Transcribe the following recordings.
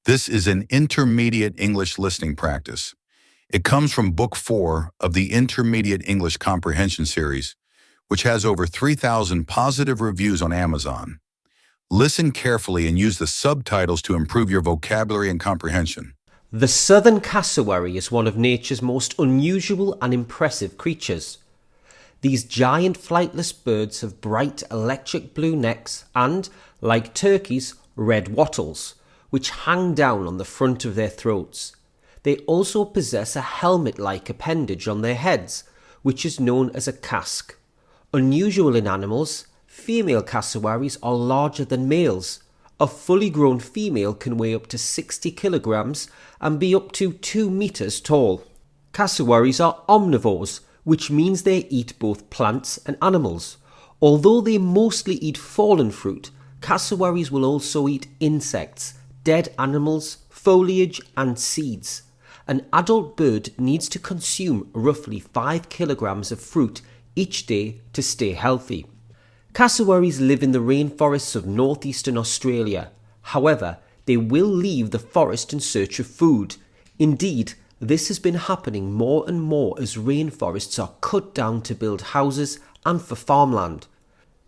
This is an intermediate English listening practice. It comes from Book 4 of the Intermediate English Comprehension series, which has over 3,000 positive reviews on Amazon. Listen carefully and use the subtitles to improve your vocabulary and comprehension. The Southern Cassowary is one of nature's most unusual and impressive creatures. These giant flightless birds have bright electric blue necks and, like turkeys, red wattles, which hang down on the front of their throats. They also possess a helmet-like appendage on their heads, which is known as a casque. Unusual in animals, female cassowaries are larger than males. A fully grown female can weigh up to 60 kilograms and be up to 2 meters tall. Cassowaries are omnivores, which means they eat both plants and animals. Although they mostly eat fallen fruit, cassowaries will also eat insects, dead animals, foliage and seeds. An adult bird needs to consume roughly 5 kilograms of fruit each day to stay healthy. Cassowaries live in the rainforests of northeastern Australia. However, they will leave the forest in search of food. Indeed, this has been happening more and more as rainforests are cut down to build houses and for farmland.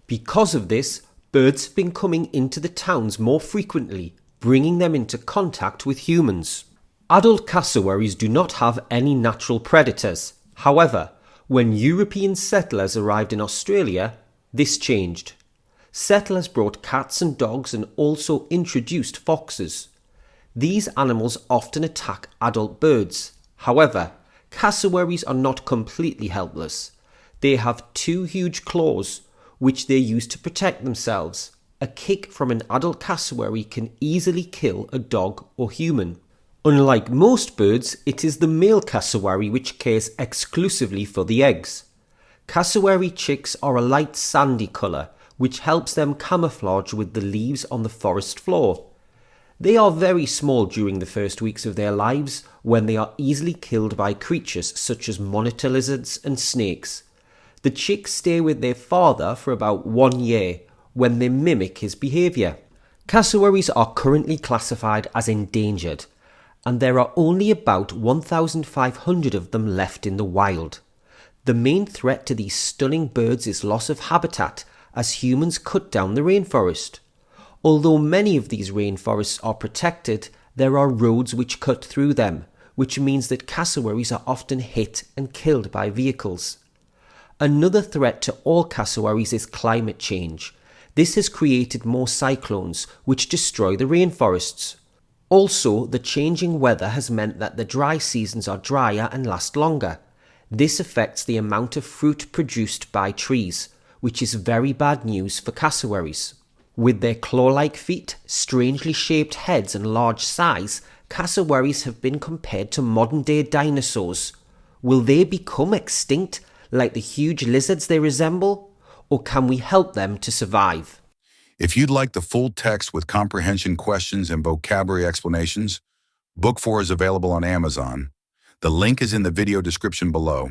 Because of this, birds have been coming into the towns more frequently, bringing them into contact with humans. Adult cassowaries do not have any natural predators. However, when European settlers arrived in Australia, this changed. Settlers brought cats and dogs and also introduced foxes. These animals often attack adult birds. However, cassowaries are not completely helpless. They have 2 huge claws, which they use to protect themselves. A kick from an adult cassowary can easily kill a dog or human. Unlike most birds, it is the male cassowary which cares exclusively for the eggs. Cassowary chicks are a light sandy colour, which helps them camouflage with the leaves on the forest floor. They are very small during the first weeks of their lives, when they are easily killed by creatures such as monitor lizards and snakes. The chicks stay with their father for about 1 year, when they mimic his behaviour. Cassowaries are currently classified as endangered, and there are only about 1,500 of them left in the wild. The main threat to these stunning birds is loss of habitat as humans cut down the rainforest. Although many of these rainforests are protected, there are roads which cut through them, which means that cassowaries are often hit and killed by vehicles. Another threat to all cassowaries is climate change. This has created more cyclones, which destroy the rainforests. Also, the changing weather has meant that the dry seasons are drier and last longer. This affects the amount of fruit produced by trees, which is very bad news for cassowaries. With their claw-like feet, strangely shaped heads and large size, cassowaries have been compared to modern-day dinosaurs. Will they become extinct like the huge lizards they resemble? Or can we help them to survive? If you'd like the full text with comprehension questions and vocabulary explanations, Book 4 is available on Amazon. The link is in the video description below.